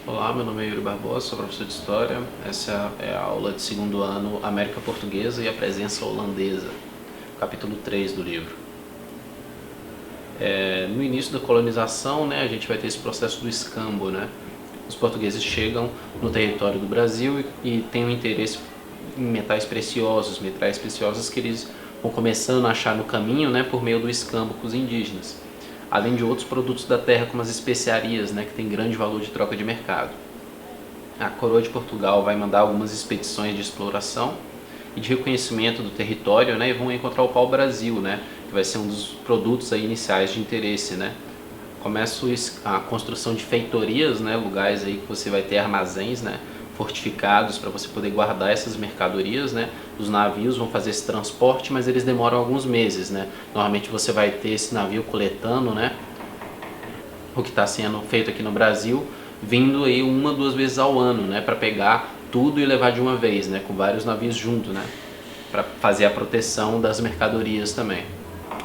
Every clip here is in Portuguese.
Olá, meu nome é Yuri Barbosa, sou professor de História. Essa é a aula de segundo ano América Portuguesa e a Presença Holandesa, capítulo 3 do livro. No início da colonização, a gente vai ter esse processo do escambo. Os portugueses chegam no território do Brasil e têm um interesse em metais preciosos que eles vão começando a achar no caminho, por meio do escambo com os indígenas. Além de outros produtos da terra, como as especiarias, que tem grande valor de troca de mercado. A coroa de Portugal vai mandar algumas expedições de exploração e de reconhecimento do território, e vão encontrar o pau-brasil, que vai ser um dos produtos aí iniciais de interesse. Começa a construção de feitorias, lugares aí que você vai ter armazéns, fortificados para você poder guardar essas mercadorias. Os navios vão fazer esse transporte, mas eles demoram alguns meses. Normalmente você vai ter esse navio coletando o que está sendo feito aqui no Brasil, vindo aí 1 ou 2 vezes ao ano, para pegar tudo e levar de uma vez, com vários navios junto, para fazer a proteção das mercadorias também.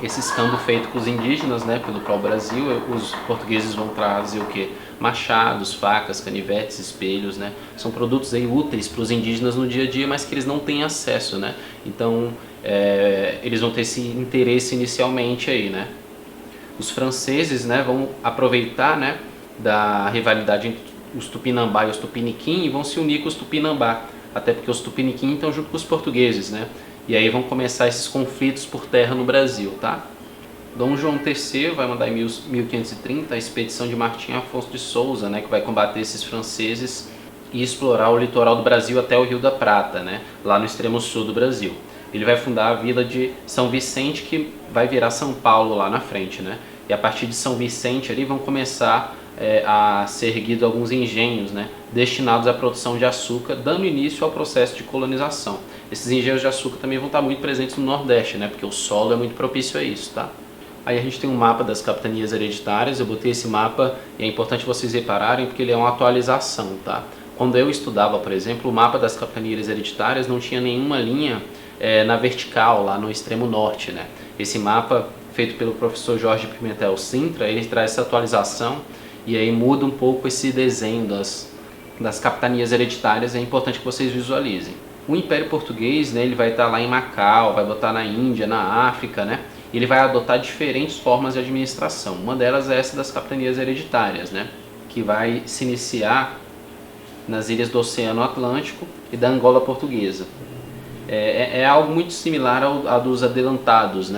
Esse escambo feito com os indígenas, pelo pau-brasil, os portugueses vão trazer o que? Machados, facas, canivetes, espelhos, são produtos aí úteis para os indígenas no dia a dia, mas que eles não têm acesso, então eles vão ter esse interesse inicialmente aí, Os franceses, vão aproveitar, da rivalidade entre os Tupinambá e os Tupiniquim e vão se unir com os Tupinambá, até porque os Tupiniquim estão junto com os portugueses, E aí vão começar esses conflitos por terra no Brasil, Dom João III vai mandar em 1530 a expedição de Martim Afonso de Souza, que vai combater esses franceses e explorar o litoral do Brasil até o Rio da Prata, lá no extremo sul do Brasil. Ele vai fundar a vila de São Vicente, que vai virar São Paulo lá na frente, E a partir de São Vicente ali vão começar a ser erguidos alguns engenhos, destinados à produção de açúcar, dando início ao processo de colonização. Esses engenhos de açúcar também vão estar muito presentes no Nordeste, porque o solo é muito propício a isso, Aí a gente tem um mapa das capitanias hereditárias. Eu botei esse mapa e é importante vocês repararem porque ele é uma atualização, Quando eu estudava, por exemplo, o mapa das capitanias hereditárias não tinha nenhuma linha na vertical, lá no extremo norte, Esse mapa, feito pelo professor Jorge Pimentel Sintra, ele traz essa atualização e aí muda um pouco esse desenho das capitanias hereditárias. É importante que vocês visualizem. O Império Português, ele vai estar lá em Macau, vai botar na Índia, na África, E ele vai adotar diferentes formas de administração. Uma delas é essa das capitanias hereditárias, Que vai se iniciar nas ilhas do Oceano Atlântico e da Angola Portuguesa. É algo muito similar ao dos adelantados,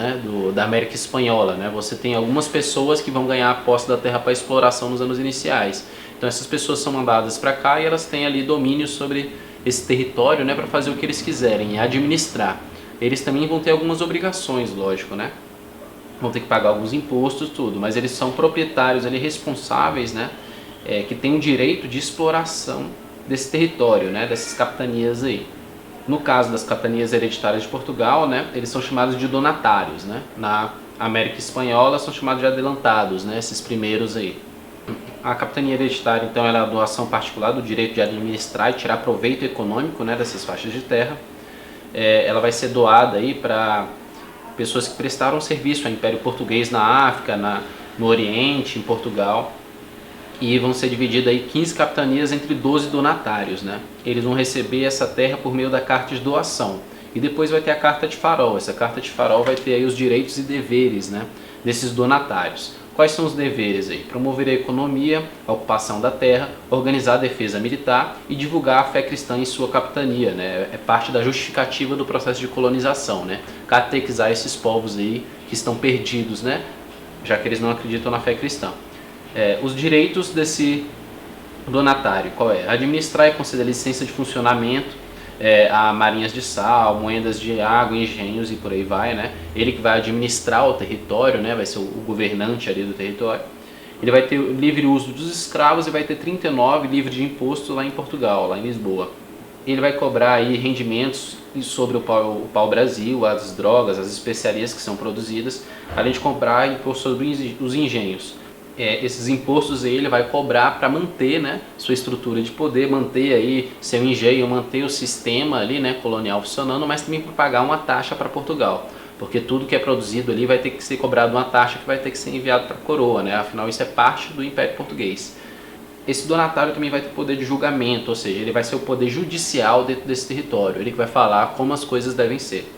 da América Espanhola, Você tem algumas pessoas que vão ganhar a posse da terra para exploração nos anos iniciais. Então essas pessoas são mandadas para cá e elas têm ali domínio sobre esse território, para fazer o que eles quiserem, administrar. Eles também vão ter algumas obrigações, lógico, Vão ter que pagar alguns impostos, tudo, mas eles são proprietários ali, responsáveis, que têm o direito de exploração desse território, dessas capitanias aí. No caso das capitanias hereditárias de Portugal, eles são chamados de donatários, Na América Espanhola são chamados de adelantados, esses primeiros aí. A capitania hereditária, então, ela é a doação particular do direito de administrar e tirar proveito econômico, dessas faixas de terra. Ela vai ser doada aí para pessoas que prestaram serviço ao Império Português na África, no Oriente, em Portugal. E vão ser divididas aí 15 capitanias entre 12 donatários, Eles vão receber essa terra por meio da carta de doação. E depois vai ter a carta de farol. Essa carta de farol vai ter aí os direitos e deveres, desses donatários. Quais são os deveres aí? Promover a economia, a ocupação da terra, organizar a defesa militar e divulgar a fé cristã em sua capitania, É parte da justificativa do processo de colonização, Catequizar esses povos aí que estão perdidos, Já que eles não acreditam na fé cristã. Os direitos desse donatário, qual é? Administrar e conceder licença de funcionamento a marinhas de sal, moedas de água, engenhos e por aí vai, Ele que vai administrar o território, vai ser o governante ali do território. Ele vai ter livre uso dos escravos e vai ter 39 livre de imposto lá em Portugal, lá em Lisboa. Ele vai cobrar aí rendimentos sobre o pau-brasil, as drogas, as especiarias que são produzidas, além de cobrar imposto sobre os engenhos. Esses impostos aí ele vai cobrar para manter, sua estrutura de poder, manter aí seu engenho, manter o sistema ali, colonial funcionando, mas também para pagar uma taxa para Portugal, porque tudo que é produzido ali vai ter que ser cobrado uma taxa que vai ter que ser enviado para a coroa, Afinal isso é parte do Império Português. Esse donatário também vai ter poder de julgamento, ou seja, ele vai ser o poder judicial dentro desse território, ele que vai falar como as coisas devem ser.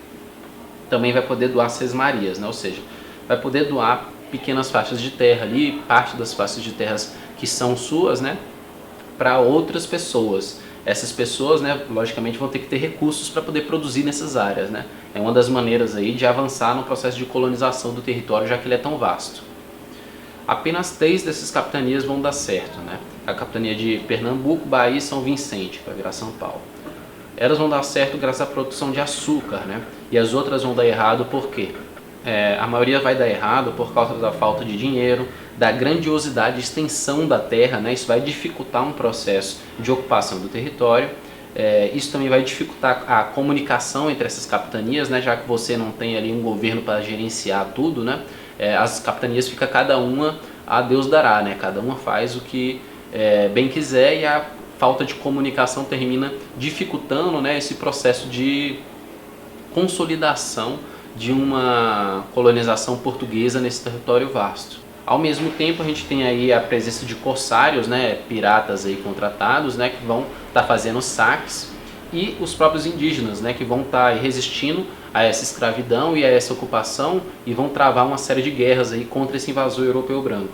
Também vai poder doar sesmarias, né? Ou seja, vai poder doar pequenas faixas de terra ali, parte das faixas de terras que são suas, né, para outras pessoas. Essas pessoas, né, logicamente vão ter que ter recursos para poder produzir nessas áreas, né? É uma das maneiras aí de avançar no processo de colonização do território, já que ele é tão vasto. Apenas 3 dessas capitanias vão dar certo, né? A capitania de Pernambuco, Bahia e São Vicente, que vai virar São Paulo. Elas vão dar certo graças à produção de açúcar, né? E as outras vão dar errado por quê? A maioria vai dar errado por causa da falta de dinheiro, da grandiosidade e extensão da terra, né? Isso vai dificultar um processo de ocupação do território. Isso também vai dificultar a comunicação entre essas capitanias, né? Já que você não tem ali um governo para gerenciar tudo, né? As capitanias ficam cada uma a Deus dará, né? Cada uma faz o que bem quiser e a falta de comunicação termina dificultando, né, esse processo de consolidação de uma colonização portuguesa nesse território vasto. Ao mesmo tempo a gente tem aí a presença de corsários, né, piratas aí contratados, né, que vão estar fazendo saques, e os próprios indígenas, né, que vão estar resistindo a essa escravidão e a essa ocupação e vão travar uma série de guerras aí contra esse invasor europeu branco.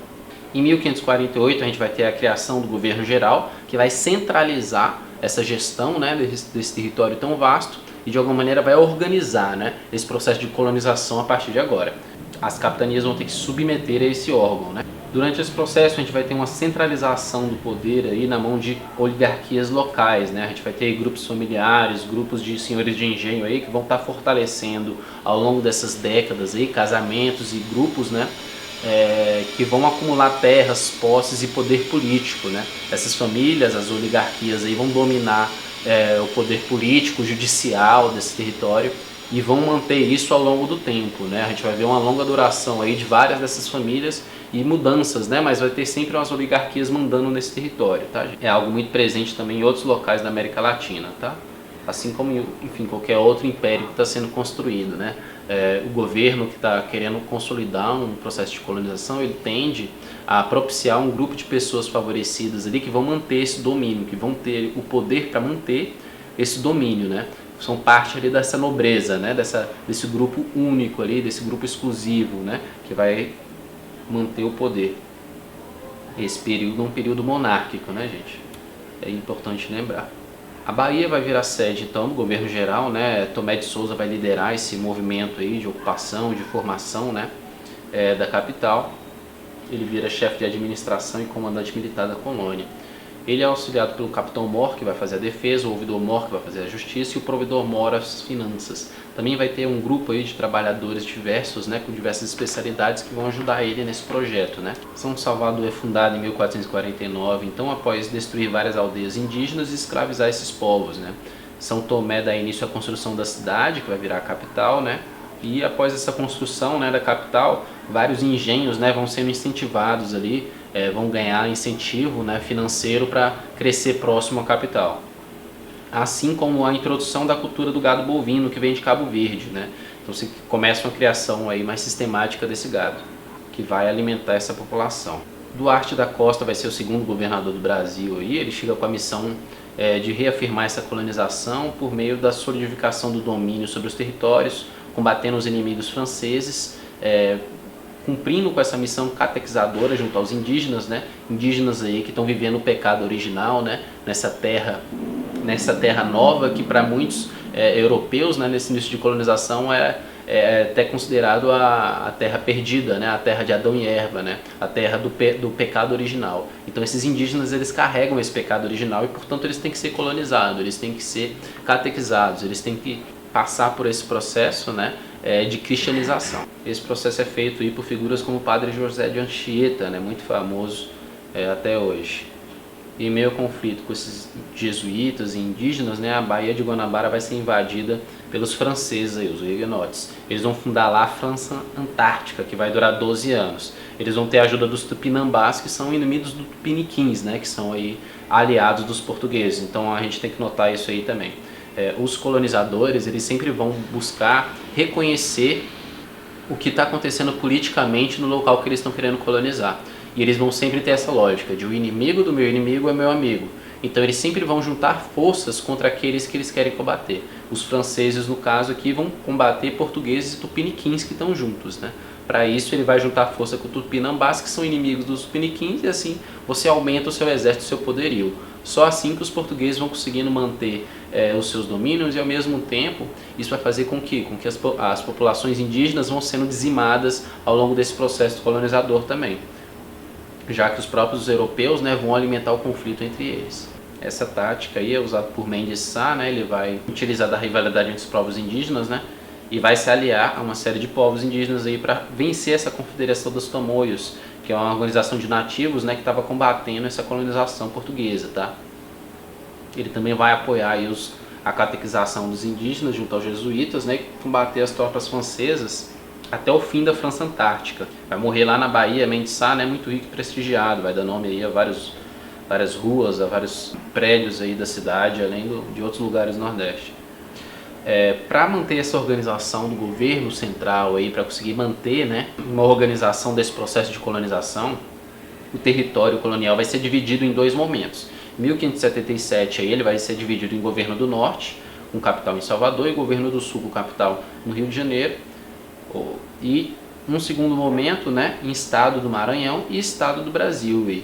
Em 1548 a gente vai ter a criação do governo geral, que vai centralizar essa gestão, né, desse território tão vasto e de alguma maneira vai organizar, né, esse processo de colonização a partir de agora. As capitanias vão ter que se submeter a esse órgão, né? Durante esse processo a gente vai ter uma centralização do poder aí na mão de oligarquias locais, né? A gente vai ter grupos familiares, grupos de senhores de engenho aí que vão estar fortalecendo ao longo dessas décadas aí casamentos e grupos, né? Que vão acumular terras, posses e poder político, né? Essas famílias, as oligarquias aí vão dominar o poder político, judicial desse território e vão manter isso ao longo do tempo, né? A gente vai ver uma longa duração aí de várias dessas famílias e mudanças, né? Mas vai ter sempre umas oligarquias mandando nesse território, tá? É algo muito presente também em outros locais da América Latina, tá? Assim como, enfim, qualquer outro império que está sendo construído, né? O governo que está querendo consolidar um processo de colonização, ele tende a propiciar um grupo de pessoas favorecidas ali que vão manter esse domínio, que vão ter o poder para manter esse domínio, né? São parte ali dessa nobreza, né? Desse grupo único ali, desse grupo exclusivo, né? Que vai manter o poder. Esse período é um período monárquico, né, gente? É importante lembrar. A Bahia vai virar sede, então, do governo geral, né? Tomé de Souza vai liderar esse movimento aí de ocupação, de formação, né? Da capital. Ele vira chefe de administração e comandante militar da colônia. Ele é auxiliado pelo capitão Mor, que vai fazer a defesa, o ouvidor Mor, que vai fazer a justiça, e o provedor Mor, as finanças. Também vai ter um grupo aí de trabalhadores diversos, né, com diversas especialidades que vão ajudar ele nesse projeto, né. São Salvador é fundado em 1449, então após destruir várias aldeias indígenas e escravizar esses povos, né. São Tomé dá início à construção da cidade, que vai virar a capital, né. E após essa construção, né, da capital, vários engenhos, né, vão sendo incentivados ali, vão ganhar incentivo, né, financeiro para crescer próximo à capital. Assim como a introdução da cultura do gado bovino que vem de Cabo Verde, né? Então se começa uma criação aí mais sistemática desse gado, que vai alimentar essa população. Duarte da Costa vai ser o segundo governador do Brasil e ele chega com a missão de reafirmar essa colonização por meio da solidificação do domínio sobre os territórios, combatendo os inimigos franceses, cumprindo com essa missão catequizadora junto aos indígenas, né? Indígenas aí que estão vivendo o pecado original, né? Nessa terra nova que para muitos europeus, né? Nesse início de colonização é até considerado a terra perdida, né? A terra de Adão e Eva, né? A terra do pecado original. Então esses indígenas eles carregam esse pecado original e portanto eles têm que ser colonizados, eles têm que ser catequizados, eles têm que passar por esse processo, né? De cristianização. Esse processo é feito aí por figuras como o padre José de Anchieta, né, muito famoso até hoje. E em meio ao conflito com esses jesuítas e indígenas, né, a Baía de Guanabara vai ser invadida pelos franceses, aí, os huguenotes. Eles vão fundar lá a França Antártica, que vai durar 12 anos. Eles vão ter a ajuda dos tupinambás, que são inimigos dos tupiniquins, né, que são aí aliados dos portugueses. Então a gente tem que notar isso aí também. Os colonizadores eles sempre vão buscar reconhecer o que está acontecendo politicamente no local que eles estão querendo colonizar. E eles vão sempre ter essa lógica de o inimigo do meu inimigo é meu amigo. Então eles sempre vão juntar forças contra aqueles que eles querem combater. Os franceses, no caso aqui, vão combater portugueses e tupiniquins que estão juntos, né? Para isso ele vai juntar força com tupinambás, que são inimigos dos tupiniquins, e assim você aumenta o seu exército, o seu poderio. Só assim que os portugueses vão conseguindo manter os seus domínios, e ao mesmo tempo isso vai fazer com que as populações indígenas vão sendo dizimadas ao longo desse processo colonizador também, já que os próprios europeus, né, vão alimentar o conflito entre eles. Essa tática aí é usada por Mendes Sá, né, ele vai utilizar da rivalidade entre os povos indígenas, né, e vai se aliar a uma série de povos indígenas aí para vencer essa confederação dos Tamoios, que é uma organização de nativos, né, que estava combatendo essa colonização portuguesa, tá? Ele também vai apoiar aí a catequização dos indígenas junto aos jesuítas, né, e combater as tropas francesas até o fim da França Antártica. Vai morrer lá na Bahia. Mendes Sá, né, muito rico e prestigiado, vai dar nome aí a várias ruas, a vários prédios aí da cidade, além de outros lugares do Nordeste. Para manter essa organização do governo central aí, para conseguir manter, né, uma organização desse processo de colonização, o território colonial vai ser dividido em dois momentos. Em 1577 aí, ele vai ser dividido em governo do norte, com capital em Salvador, e governo do sul, com capital no Rio de Janeiro, e num segundo momento, né, em estado do Maranhão e estado do Brasil. E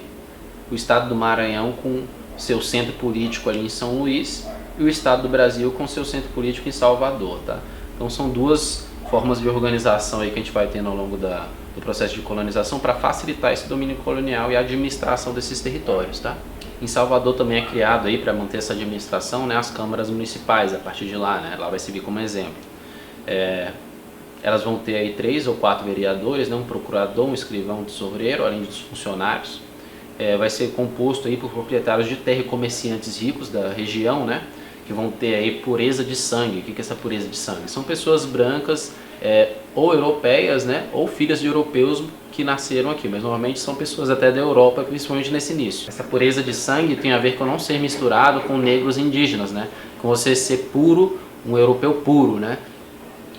o estado do Maranhão com seu centro político ali em São Luís, e o estado do Brasil com seu centro político em Salvador, tá? Então são duas formas de organização aí que a gente vai tendo ao longo do processo de colonização para facilitar esse domínio colonial e a administração desses territórios, tá? Em Salvador também é criado aí, para manter essa administração, né, as câmaras municipais a partir de lá, né? Lá vai servir como exemplo. Elas vão ter aí 3 ou 4 vereadores, né, um procurador, um escrivão, um tesoureiro, além dos funcionários. Vai ser composto aí por proprietários de terra e comerciantes ricos da região, né, que vão ter aí pureza de sangue. O que é essa pureza de sangue? São pessoas brancas, ou europeias, né, ou filhas de europeus que nasceram aqui, mas normalmente são pessoas até da Europa, principalmente nesse início. Essa pureza de sangue tem a ver com não ser misturado com negros indígenas, né, com você ser puro, um europeu puro, né.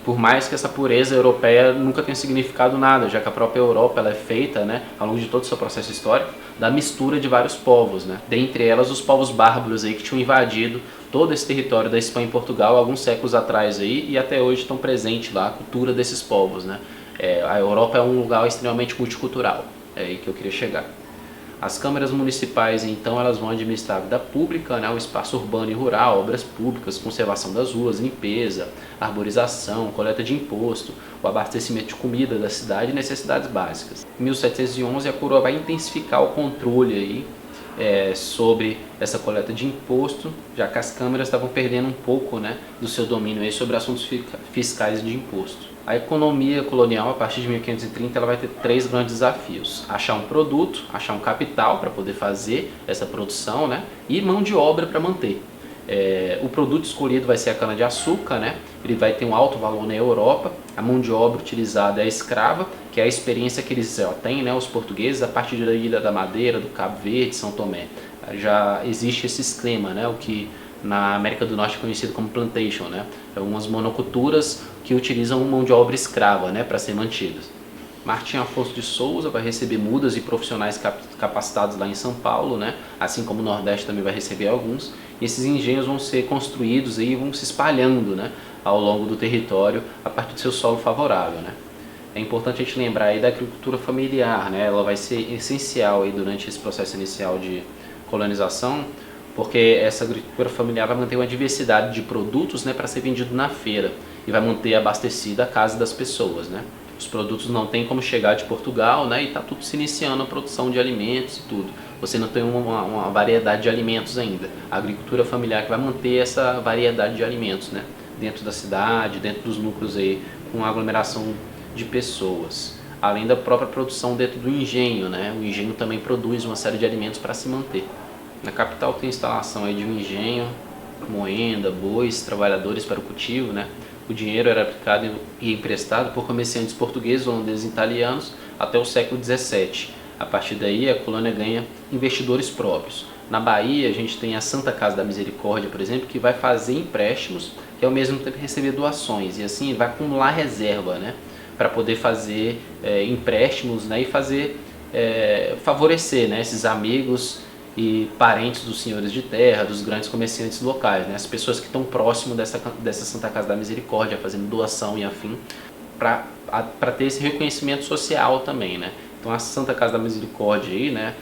Por mais que essa pureza europeia nunca tenha significado nada, já que a própria Europa ela é feita, né, ao longo de todo o seu processo histórico, da mistura de vários povos, né? Dentre elas os povos bárbaros aí que tinham invadido todo esse território da Espanha e Portugal alguns séculos atrás aí, e até hoje estão presentes lá a cultura desses povos, né? A Europa é um lugar extremamente multicultural, é aí que eu queria chegar. As câmaras municipais, então, elas vão administrar a vida pública, né, o espaço urbano e rural, obras públicas, conservação das ruas, limpeza, arborização, coleta de imposto, o abastecimento de comida da cidade e necessidades básicas. Em 1711, a coroa vai intensificar o controle aí, sobre essa coleta de imposto, já que as câmaras estavam perdendo um pouco, né, do seu domínio aí sobre assuntos fiscais de imposto. A economia colonial, a partir de 1530, ela vai ter 3 grandes desafios: achar um produto, achar um capital para poder fazer essa produção, né, e mão de obra para manter. O produto escolhido vai ser a cana-de-açúcar, né? Ele vai ter um alto valor na Europa. A mão de obra utilizada é a escrava, que é a experiência que eles têm, né, os portugueses, a partir da Ilha da Madeira, do Cabo Verde, São Tomé. Já existe esse esquema, né, o que na América do Norte é conhecido como plantation, né? Umas monoculturas que utilizam mão de obra escrava, né, para ser mantidas. Martim Afonso de Souza vai receber mudas e profissionais capacitados lá em São Paulo, né? Assim como o Nordeste também vai receber alguns. E esses engenhos vão ser construídos e vão se espalhando, né, ao longo do território a partir do seu solo favorável, né? É importante a gente lembrar aí da agricultura familiar, né? Ela vai ser essencial aí durante esse processo inicial de colonização, porque essa agricultura familiar vai manter uma diversidade de produtos, né, para ser vendido na feira, e vai manter abastecida a casa das pessoas, né? Os produtos não tem como chegar de Portugal, né, e está tudo se iniciando a produção de alimentos e tudo. Você não tem uma variedade de alimentos ainda. A agricultura familiar que vai manter essa variedade de alimentos, né, dentro da cidade, dentro dos núcleos aí, com aglomeração de pessoas. Além da própria produção dentro do engenho, né? O engenho também produz uma série de alimentos para se manter. Na capital tem instalação aí de um engenho, moenda, bois, trabalhadores para o cultivo, né? O dinheiro era aplicado e emprestado por comerciantes portugueses, holandeses e italianos até o século XVII. A partir daí, a colônia ganha investidores próprios. Na Bahia, a gente tem a Santa Casa da Misericórdia, por exemplo, que vai fazer empréstimos e ao mesmo tempo receber doações. E assim vai acumular reserva, né, para poder fazer empréstimos, né, e fazer favorecer, né, esses amigos e parentes dos senhores de terra, dos grandes comerciantes locais, né, as pessoas que estão próximo dessa Santa Casa da Misericórdia, fazendo doação e afim, para ter esse reconhecimento social também, né. Então a Santa Casa da Misericórdia aí, né,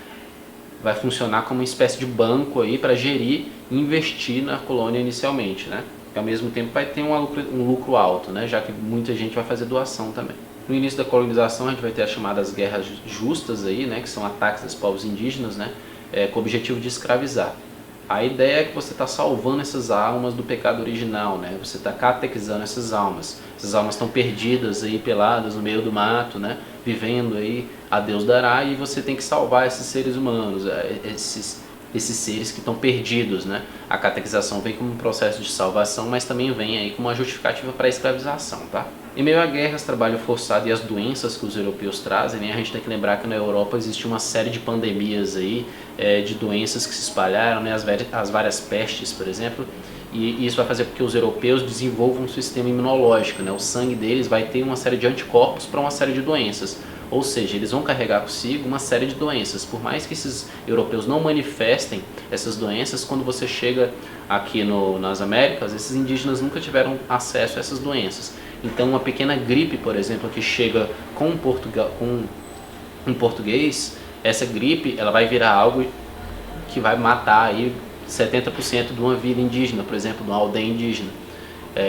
vai funcionar como uma espécie de banco aí para gerir e investir na colônia inicialmente, né. E ao mesmo tempo vai ter um lucro alto, né, já que muita gente vai fazer doação também. No início da colonização a gente vai ter as chamadas guerras justas aí, né, que são ataques aos povos indígenas, né, com o objetivo de escravizar. A ideia é que você está salvando essas almas do pecado original, né? Você está catequizando essas almas. Essas almas estão perdidas aí, peladas no meio do mato, né? Vivendo aí, a Deus dará, e você tem que salvar esses seres humanos, esses seres que estão perdidos, né? A catequização vem como um processo de salvação, mas também vem aí como uma justificativa para a escravização, tá? Em meio a guerras, trabalho forçado e as doenças que os europeus trazem, né, a gente tem que lembrar que na Europa existe uma série de pandemias aí, de doenças que se espalharam, né, as várias pestes, por exemplo, e isso vai fazer com que os europeus desenvolvam um sistema imunológico, né? O sangue deles vai ter uma série de anticorpos para uma série de doenças. Ou seja, eles vão carregar consigo uma série de doenças. Por mais que esses europeus não manifestem essas doenças, quando você chega aqui nas Américas, esses indígenas nunca tiveram acesso a essas doenças. Então uma pequena gripe, por exemplo, que chega com um português, essa gripe ela vai virar algo que vai matar aí 70% de uma vida indígena, por exemplo, de uma aldeia indígena.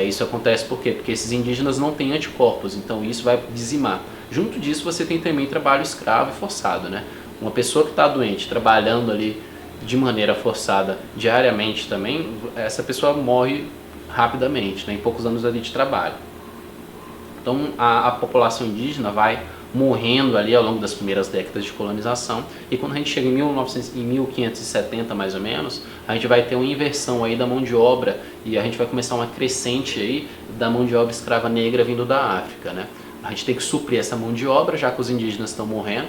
Isso acontece por quê? Porque esses indígenas não têm anticorpos, então isso vai dizimar. Junto disso você tem também trabalho escravo e forçado, né? Uma pessoa que está doente, trabalhando ali de maneira forçada diariamente também, essa pessoa morre rapidamente, né? Em poucos anos ali de trabalho. Então a população indígena vai morrendo ali ao longo das primeiras décadas de colonização, e quando a gente chega em 1570 mais ou menos, a gente vai ter uma inversão aí da mão de obra, e a gente vai começar uma crescente aí da mão de obra escrava negra vindo da África, né? A gente tem que suprir essa mão de obra, já que os indígenas estão morrendo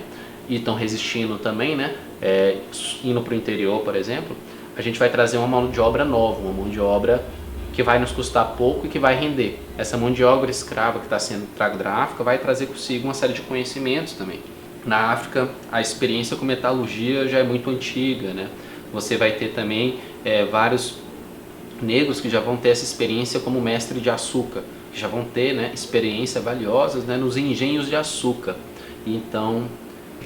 e estão resistindo também, né? Indo para o interior, por exemplo, a gente vai trazer uma mão de obra nova, uma mão de obra que vai nos custar pouco e que vai render. Essa mão de obra escrava que está sendo trago da África vai trazer consigo uma série de conhecimentos também. Na África, a experiência com metalurgia já é muito antiga, né? Você vai ter também vários negros que já vão ter essa experiência como mestre de açúcar, que já vão ter, né, experiência valiosas, né, nos engenhos de açúcar. Então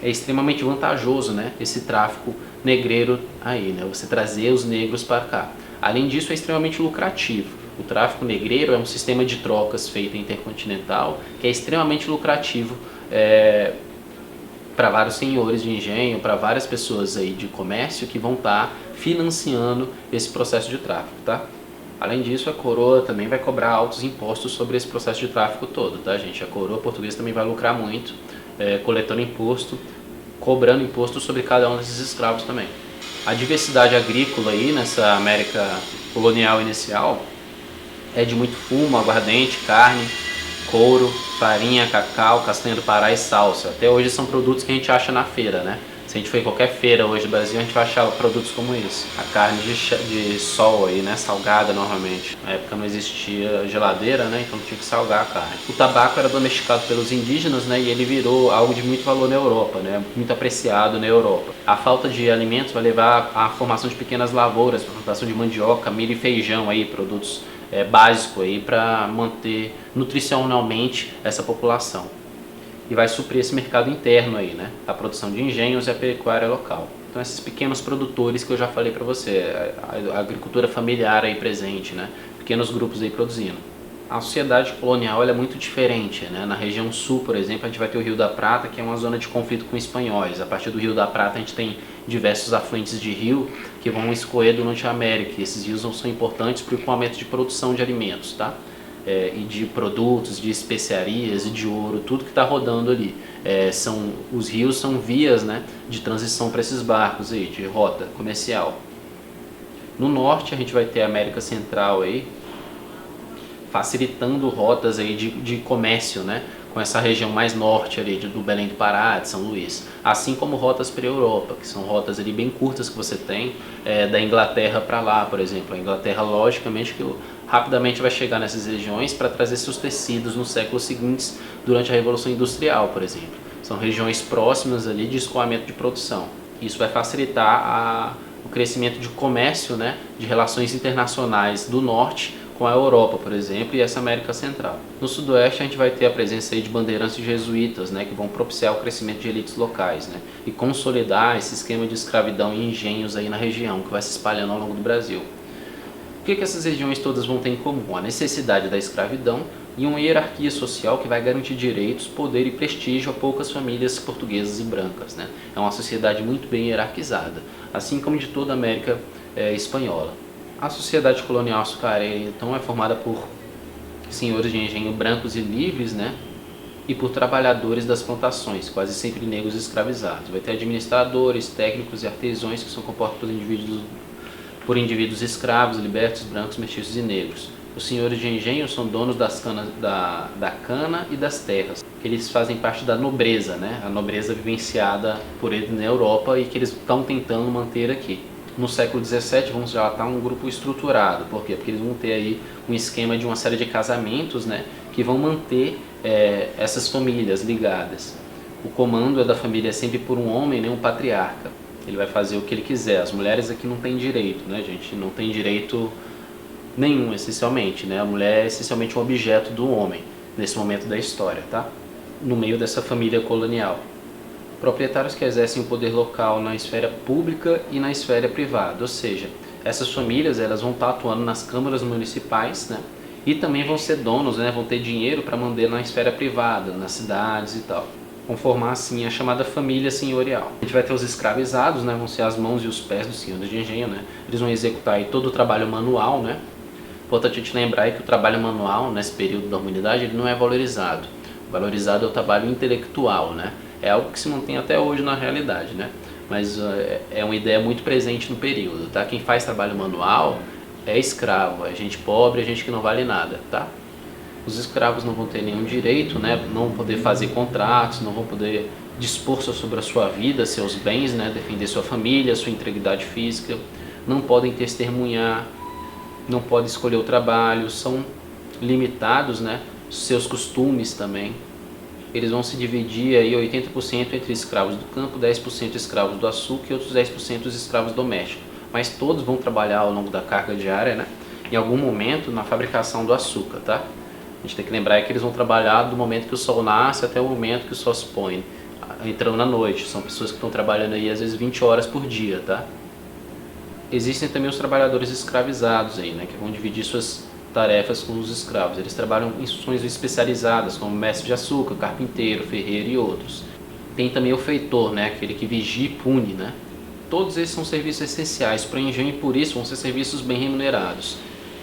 é extremamente vantajoso, né, esse tráfico negreiro aí, né, você trazer os negros para cá. Além disso, é extremamente lucrativo. O tráfico negreiro é um sistema de trocas feito intercontinental que é extremamente lucrativo para vários senhores de engenho, para várias pessoas aí de comércio que vão estar financiando esse processo de tráfico, tá? Além disso, a coroa também vai cobrar altos impostos sobre esse processo de tráfico todo, tá, gente? A coroa portuguesa também vai lucrar muito, coletando imposto, cobrando imposto sobre cada um desses escravos também. A diversidade agrícola aí nessa América colonial inicial é de muito fumo, aguardente, carne, couro, farinha, cacau, castanha do Pará e salsa. Até hoje são produtos que a gente acha na feira, né? Se a gente for em qualquer feira hoje do Brasil, a gente vai achar produtos como esse. A carne de sol aí, né? Salgada normalmente. Na época não existia geladeira, né? Então tinha que salgar a carne. O tabaco era domesticado pelos indígenas, né? E ele virou algo de muito valor na Europa, né? Muito apreciado na Europa. A falta de alimentos vai levar à formação de pequenas lavouras, para plantação de mandioca, milho e feijão aí, produtos básicos aí para manter nutricionalmente essa população. E vai suprir esse mercado interno aí, né? A produção de engenhos e a pecuária local. Então esses pequenos produtores que eu já falei para você, a agricultura familiar aí presente, né? Pequenos grupos aí produzindo. A sociedade colonial ela é muito diferente, né? Na região sul, por exemplo, a gente vai ter o Rio da Prata, que é uma zona de conflito com espanhóis. A partir do Rio da Prata a gente tem diversos afluentes de rio que vão escoer durante a América. E esses rios são importantes para o escoamento de produção de alimentos, tá? E de produtos, de especiarias e de ouro, tudo que está rodando ali. Os rios são vias, né, de transição para esses barcos aí, de rota comercial. No norte a gente vai ter a América Central aí, facilitando rotas aí de comércio, né, com essa região mais norte ali do Belém do Pará, de São Luís, assim como rotas para a Europa, que são rotas ali bem curtas que você tem, da Inglaterra para lá, por exemplo. A Inglaterra, logicamente, que rapidamente vai chegar nessas regiões para trazer seus tecidos nos séculos seguintes, durante a Revolução Industrial, por exemplo. São regiões próximas ali de escoamento de produção. Isso vai facilitar o crescimento de comércio, né, de relações internacionais do norte com a Europa, por exemplo, e essa América Central. No sudoeste a gente vai ter a presença aí de bandeirantes jesuítas, né, que vão propiciar o crescimento de elites locais, né, e consolidar esse esquema de escravidão e engenhos aí na região, que vai se espalhando ao longo do Brasil. O que essas regiões todas vão ter em comum? A necessidade da escravidão e uma hierarquia social que vai garantir direitos, poder e prestígio a poucas famílias portuguesas e brancas, né? É uma sociedade muito bem hierarquizada, assim como de toda a América espanhola. A sociedade colonial açucareira, então, é formada por senhores de engenho brancos e livres, né? E por trabalhadores das plantações, quase sempre negros escravizados. Vai ter administradores, técnicos e artesãos que são compostos por indivíduos escravos, libertos, brancos, mestiços e negros. Os senhores de engenho são donos da cana e das terras. Eles fazem parte da nobreza, né? A nobreza vivenciada por eles na Europa e que eles estão tentando manter aqui. No século XVII vamos já estar um grupo estruturado. Por quê? Porque eles vão ter aí um esquema de uma série de casamentos, né? Que vão manter essas famílias ligadas. O comando da família é sempre por um homem, né? Um patriarca. Ele vai fazer o que ele quiser. As mulheres aqui não têm direito, né, gente? Não tem direito nenhum, essencialmente, né? A mulher é essencialmente um objeto do homem, nesse momento da história, tá? No meio dessa família colonial. Proprietários que exercem o poder local na esfera pública e na esfera privada, ou seja, essas famílias elas vão estar atuando nas câmaras municipais, né? E também vão ser donos, né? Vão ter dinheiro para mandar na esfera privada, nas cidades e tal. Vão formar assim a chamada família senhorial. A gente vai ter os escravizados, né? Vão ser as mãos e os pés dos senhores de engenho, né? Eles vão executar aí todo o trabalho manual, né? Importante a gente lembrar aí que o trabalho manual nesse período da humanidade ele não é valorizado. Valorizado é o trabalho intelectual, né? É algo que se mantém até hoje na realidade, né? Mas é uma ideia muito presente no período, tá? Quem faz trabalho manual é escravo, é gente pobre, é gente que não vale nada, tá? Os escravos não vão ter nenhum direito, né? Não vão poder fazer contratos, não vão poder dispor sobre a sua vida, seus bens, né? Defender sua família, sua integridade física, não podem testemunhar, não podem escolher o trabalho, são limitados, né? Seus costumes também. Eles vão se dividir aí 80% entre escravos do campo, 10% escravos do açúcar e outros 10% escravos domésticos. Mas todos vão trabalhar ao longo da carga diária, né? Em algum momento na fabricação do açúcar, tá? A gente tem que lembrar que eles vão trabalhar do momento que o sol nasce até o momento que o sol se põe, entrando na noite. São pessoas que estão trabalhando aí às vezes 20 horas por dia, tá? Existem também os trabalhadores escravizados aí, né? Que vão dividir suas tarefas com os escravos. Eles trabalham em funções especializadas, como mestre de açúcar, carpinteiro, ferreiro e outros. Tem também o feitor, né? Aquele que vigia e pune, né? Todos esses são serviços essenciais para o engenho e por isso vão ser serviços bem remunerados.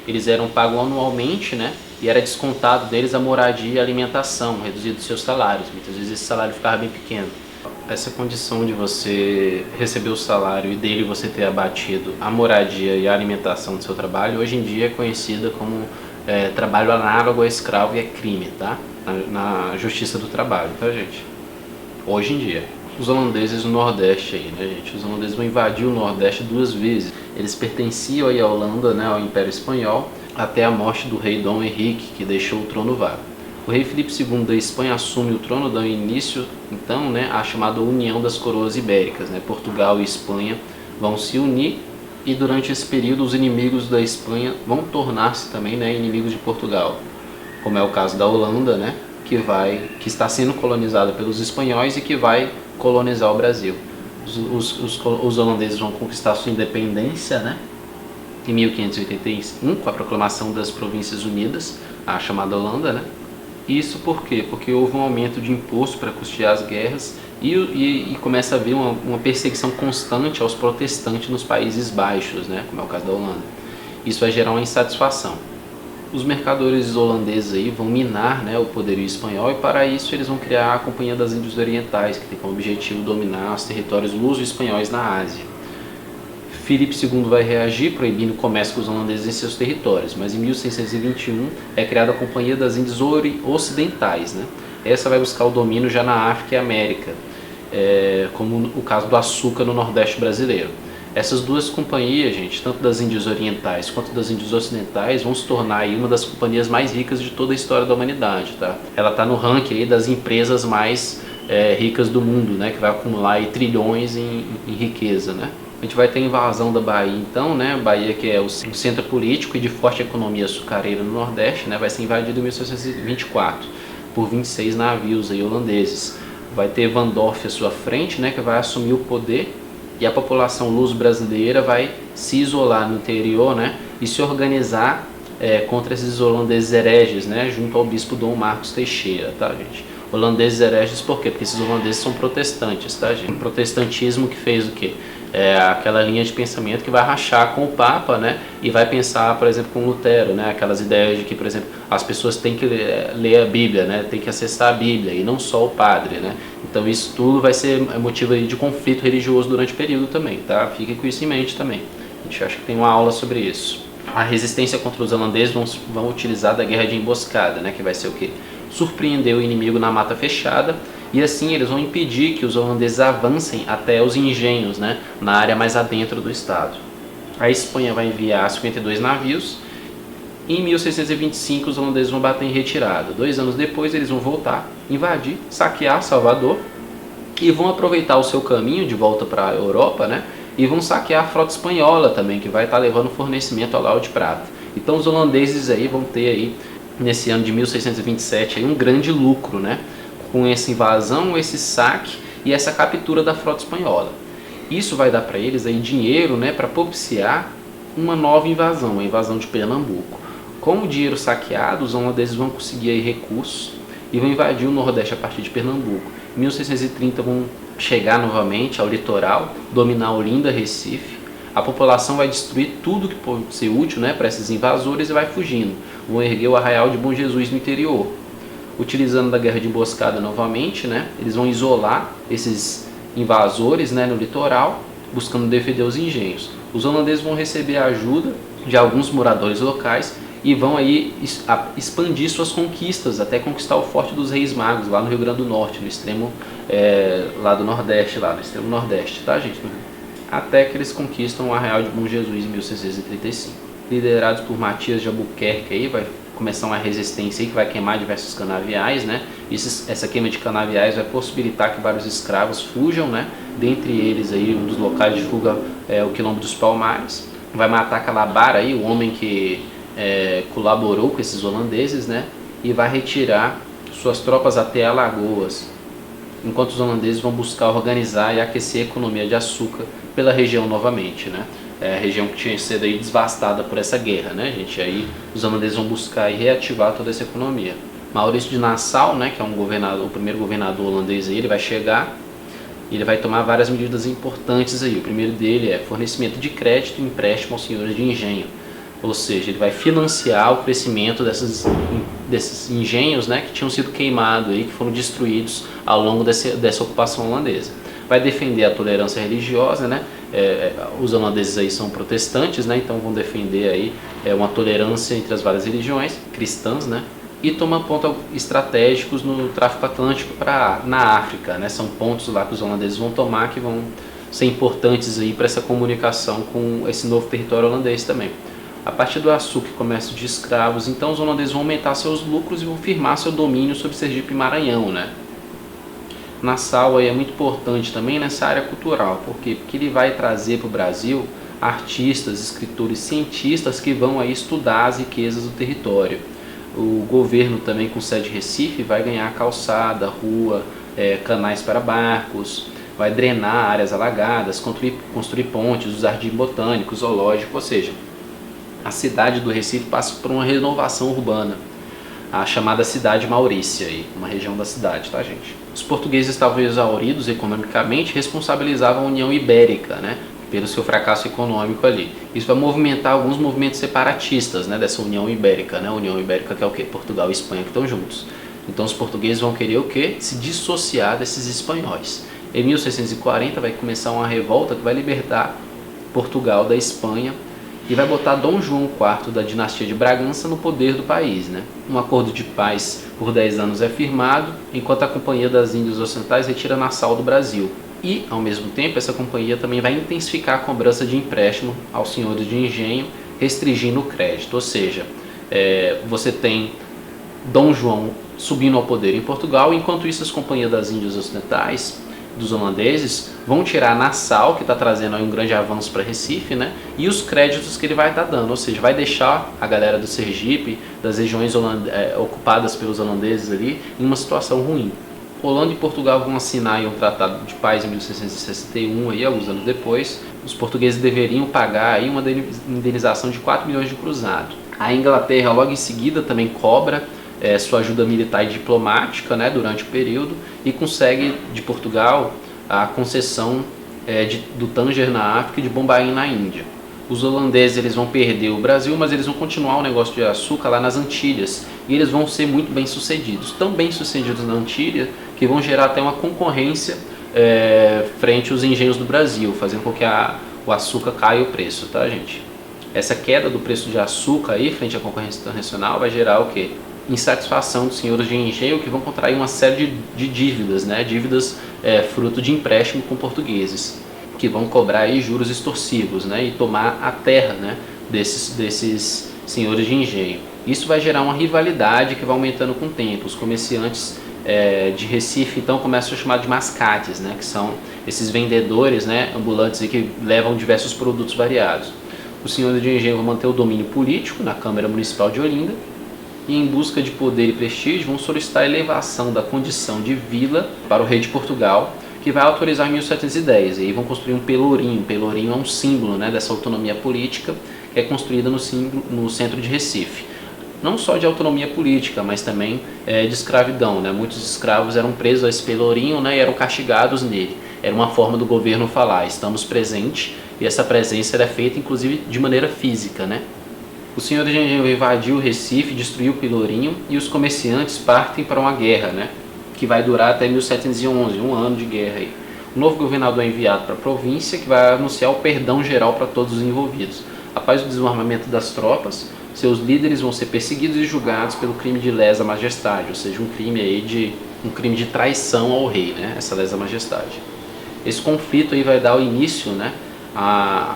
Eles eram pagos anualmente, né? E era descontado deles a moradia e a alimentação, reduzido seus salários. Muitas vezes esse salário ficava bem pequeno. Essa condição de você receber o salário e dele você ter abatido a moradia e a alimentação do seu trabalho, hoje em dia é conhecida como trabalho análogo a escravo e é crime, tá? Na justiça do trabalho, tá, gente? Hoje em dia. Os holandeses no Nordeste aí, né, gente? Os holandeses vão invadir o Nordeste 2 vezes. Eles pertenciam aí à Holanda, né, ao Império Espanhol, até a morte do rei Dom Henrique, que deixou o trono vago. O rei Filipe II da Espanha assume o trono, dando início, então, né, à chamada União das Coroas Ibéricas, né? Portugal e Espanha vão se unir e durante esse período os inimigos da Espanha vão tornar-se também, né, inimigos de Portugal, como é o caso da Holanda, né, que está sendo colonizada pelos espanhóis e que vai colonizar o Brasil. Os holandeses vão conquistar sua independência, né, em 1581, com a proclamação das Províncias Unidas, a chamada Holanda, né? Isso por quê? Porque houve um aumento de imposto para custear as guerras e começa a haver uma perseguição constante aos protestantes nos Países Baixos, né? Como é o caso da Holanda. Isso vai gerar uma insatisfação. Os mercadores holandeses aí vão minar, né, o poderio espanhol e para isso eles vão criar a Companhia das Índias Orientais, que tem como objetivo dominar os territórios luso-espanhóis na Ásia. Filipe II vai reagir, proibindo o comércio com os holandeses em seus territórios, mas em 1621 é criada a Companhia das Índias Ocidentais, né? Essa vai buscar o domínio já na África e América, como o caso do açúcar no Nordeste brasileiro. Essas duas companhias, gente, tanto das Índias Orientais quanto das Índias Ocidentais, vão se tornar aí uma das companhias mais ricas de toda a história da humanidade, tá? Ela está no ranking aí das empresas mais ricas do mundo, né, que vai acumular aí trilhões em riqueza, né. A gente vai ter a invasão da Bahia, então, né, Bahia, que é o centro político e de forte economia açucareira no Nordeste, né, vai ser invadido em 1624 por 26 navios aí holandeses. Vai ter Van Dorff à sua frente, né, que vai assumir o poder, e a população luso-brasileira vai se isolar no interior, né, e se organizar contra esses holandeses hereges, né, junto ao bispo Dom Marcos Teixeira, tá, gente? Holandeses hereges por quê? Porque esses holandeses são protestantes, tá, gente? O protestantismo que fez o quê? Aquela linha de pensamento que vai rachar com o Papa, né, e vai pensar, por exemplo, com Lutero, né, aquelas ideias de que, por exemplo, as pessoas têm que ler a Bíblia, né, têm que acessar a Bíblia e não só o padre, né. Então isso tudo vai ser motivo aí de conflito religioso durante o período também, tá? Fique com isso em mente também. A gente acha que tem uma aula sobre isso. A resistência contra os holandeses vão utilizar da guerra de emboscada, né, que vai ser o quê? Surpreender o inimigo na mata fechada, e assim eles vão impedir que os holandeses avancem até os engenhos, né, na área mais adentro do estado. A Espanha vai enviar 52 navios. Em 1625 os holandeses vão bater em retirada. 2 anos depois eles vão voltar, invadir, saquear Salvador e vão aproveitar o seu caminho de volta para a Europa, né, e vão saquear a frota espanhola também, que vai estar levando fornecimento ao Lago de Prata. Então os holandeses aí vão ter aí, nesse ano de 1627 aí, um grande lucro, né, com essa invasão, esse saque e essa captura da frota espanhola. Isso vai dar para eles aí dinheiro, né, para propiciar uma nova invasão, a invasão de Pernambuco. Com o dinheiro saqueado, os holandeses vão conseguir aí recursos e vão invadir o Nordeste a partir de Pernambuco. Em 1630 vão chegar novamente ao litoral, dominar Olinda, Recife. A população vai destruir tudo que pode ser útil, né, para esses invasores e vai fugindo. Vão erguer o arraial de Bom Jesus no interior. Utilizando da guerra de emboscada novamente, né, eles vão isolar esses invasores, né, no litoral, buscando defender os engenhos. Os holandeses vão receber a ajuda de alguns moradores locais e vão aí expandir suas conquistas, até conquistar o Forte dos Reis Magos, lá no Rio Grande do Norte, no extremo lá do Nordeste, lá no extremo Nordeste, tá, gente? Até que eles conquistam o arraial de Bom Jesus em 1635. Liderados por Matias de Albuquerque, aí vai começar uma resistência aí que vai queimar diversos canaviais, né? Essa queima de canaviais vai possibilitar que vários escravos fujam, né? Dentre eles aí, um dos locais de fuga é o Quilombo dos Palmares. Vai matar Calabar aí, o homem que colaborou com esses holandeses, né? E vai retirar suas tropas até Alagoas, enquanto os holandeses vão buscar organizar e aquecer a economia de açúcar pela região novamente, né? A região que tinha sido aí devastada por essa guerra, né, gente? Aí os holandeses vão buscar e reativar toda essa economia. Maurício de Nassau, né, que é o primeiro governador holandês aí, ele vai chegar e ele vai tomar várias medidas importantes aí. O primeiro dele é fornecimento de crédito e empréstimo aos senhores de engenho. Ou seja, ele vai financiar o crescimento desses engenhos, né, que tinham sido queimados aí, que foram destruídos ao longo dessa ocupação holandesa. Vai defender a tolerância religiosa, né? Os holandeses aí são protestantes, né? Então vão defender aí uma tolerância entre as várias religiões cristãs, né? E toma pontos estratégicos no tráfico atlântico na África, né? São pontos lá que os holandeses vão tomar que vão ser importantes aí para essa comunicação com esse novo território holandês também. A partir do açúcar e comércio de escravos, então os holandeses vão aumentar seus lucros e vão firmar seu domínio sobre Sergipe e Maranhão, né? Nassau aí é muito importante também nessa área cultural. Por quê? Porque ele vai trazer para o Brasil artistas, escritores, cientistas que vão aí estudar as riquezas do território. O governo também, com sede em Recife, vai ganhar calçada, rua, canais para barcos, vai drenar áreas alagadas, construir pontes, o jardim botânico, zoológico, ou seja, a cidade do Recife passa por uma renovação urbana, a chamada Cidade Maurícia, aí, uma região da cidade, tá, gente? Os portugueses estavam exauridos economicamente, responsabilizavam a União Ibérica, né, pelo seu fracasso econômico ali. Isso vai movimentar alguns movimentos separatistas, né, dessa União Ibérica, né? A União Ibérica que é o quê? Portugal e Espanha que estão juntos. Então os portugueses vão querer o quê? Se dissociar desses espanhóis. Em 1640 vai começar uma revolta que vai libertar Portugal da Espanha e vai botar Dom João IV da dinastia de Bragança no poder do país, né? Um acordo de paz por 10 anos é firmado, enquanto a Companhia das Índias Ocidentais retira Nassau do Brasil. E, ao mesmo tempo, essa companhia também vai intensificar a cobrança de empréstimo aos senhores de engenho, restringindo o crédito. Ou seja, você tem Dom João subindo ao poder em Portugal. Enquanto isso, as companhias das Índias Ocidentais, dos holandeses, vão tirar Nassau, que está trazendo aí um grande avanço para Recife, né? E os créditos que ele vai estar dando, ou seja, vai deixar a galera do Sergipe, das regiões ocupadas pelos holandeses ali, em uma situação ruim. Holanda e Portugal vão assinar um tratado de paz em 1661, aí, alguns anos depois. Os portugueses deveriam pagar aí uma indenização de 4 milhões de cruzado. A Inglaterra, logo em seguida, também cobra sua ajuda militar e diplomática, né, durante o período, e consegue de Portugal a concessão do Tanger na África e de Bombaim na Índia. Os holandeses eles vão perder o Brasil, mas eles vão continuar o negócio de açúcar lá nas Antilhas, e eles vão ser muito bem sucedidos, tão bem sucedidos na Antilha que vão gerar até uma concorrência frente aos engenhos do Brasil, fazendo com que o açúcar caia o preço, tá, gente? Essa queda do preço de açúcar aí frente à concorrência internacional vai gerar o quê? Insatisfação dos senhores de engenho, que vão contrair uma série de dívidas, né? Dívidas fruto de empréstimo com portugueses, que vão cobrar aí juros extorsivos, né? E tomar a terra, né? desses senhores de engenho. Isso vai gerar uma rivalidade que vai aumentando com o tempo. Os comerciantes de Recife então começam a chamar de mascates, né? Que são esses vendedores, né? Ambulantes aí que levam diversos produtos variados. Os senhores de engenho vão manter o domínio político na Câmara Municipal de Olinda, e em busca de poder e prestígio vão solicitar a elevação da condição de vila para o rei de Portugal, que vai autorizar em 1710. E aí vão construir um pelourinho. O pelourinho é um símbolo, né, dessa autonomia política que é construída no centro de Recife. Não só de autonomia política, mas também de escravidão, né? Muitos escravos eram presos a esse pelourinho, né, e eram castigados nele. Era uma forma do governo falar: estamos presentes, e essa presença é feita inclusive de maneira física, né? O senhor de engenho invadiu o Recife, destruiu o pelourinho, e os comerciantes partem para uma guerra, né, que vai durar até 1711, um ano de guerra aí. O novo governador é enviado para a província, que vai anunciar o perdão geral para todos os envolvidos. Após o desarmamento das tropas, seus líderes vão ser perseguidos e julgados pelo crime de lesa majestade, ou seja, um crime de traição ao rei, né, essa lesa majestade. Esse conflito aí vai dar o início, né, a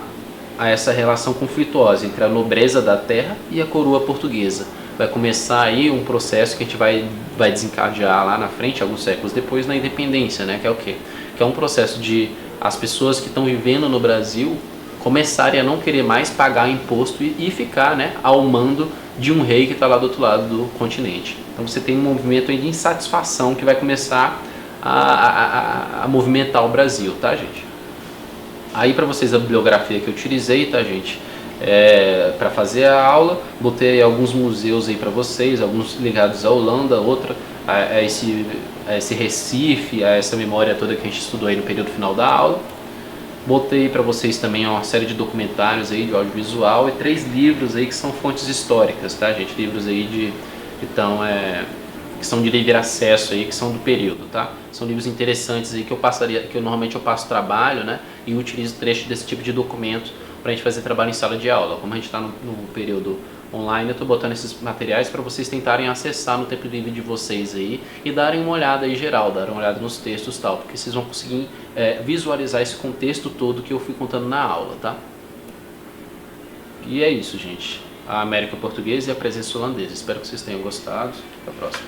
essa relação conflituosa entre a nobreza da terra e a coroa portuguesa. Vai começar aí um processo que a gente vai desencadear lá na frente, alguns séculos depois, na independência, né? Que é o quê? Que é um processo de as pessoas que estão vivendo no Brasil começarem a não querer mais pagar imposto e ficar, né, ao mando de um rei que está lá do outro lado do continente. Então você tem um movimento aí de insatisfação que vai começar a movimentar o Brasil, tá, gente? Aí para vocês a bibliografia que eu utilizei, tá, gente? Para fazer a aula, botei alguns museus aí para vocês, alguns ligados à Holanda, outra a esse Recife, a essa memória toda que a gente estudou aí no período final da aula. Botei para vocês também uma série de documentários aí de audiovisual e 3 livros aí que são fontes históricas, tá, gente? Livros aí que são de livre acesso aí, que são do período, tá? São livros interessantes aí que eu normalmente passo trabalho, né? E utilizo trechos desse tipo de documento para a gente fazer trabalho em sala de aula. Como a gente está no período online, eu estou botando esses materiais para vocês tentarem acessar no tempo livre de vocês aí e darem uma olhada aí geral, darem uma olhada nos textos e tal, porque vocês vão conseguir visualizar esse contexto todo que eu fui contando na aula, tá? E é isso, gente. A América Portuguesa e a presença holandesa. Espero que vocês tenham gostado. Até a próxima.